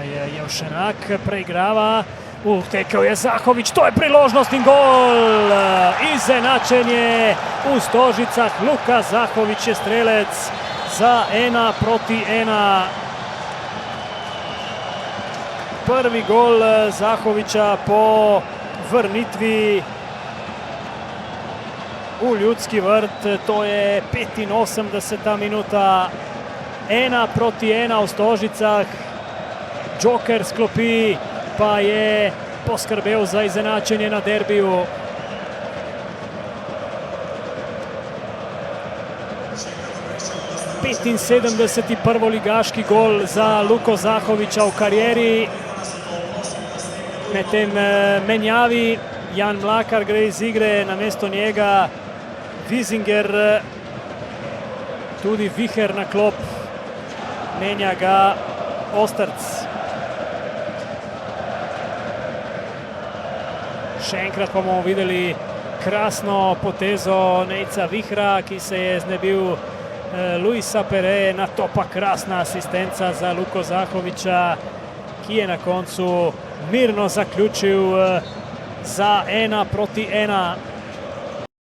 je Jevšenak, preigrava, tekel je Zahovič, to je priložnost in gol! Izenačenje v Stožicah, Luka Zahovič je strelec za 1:1. Prvi gol Zahoviča po vrnitvi v Ljudski vrt, to je 85. minuta, 1:1 v Stožicah. Joker s klopi pa je poskrbel za izenačenje na derbiju. Prvoligaški gol za Luko Zahoviča v karieri. Medtem menjavi, Jan Mlakar gre iz igre, namesto njega Vizinger, tudi Viher na klop, menja ga Ostrc. Še enkrat pa bomo videli krasno potezo Nejca Vihra, ki se je znebil Luisa Pere, na to pa krasna asistenca za Luko Zahoviča, ki je na koncu mirno zaključil za 1:1.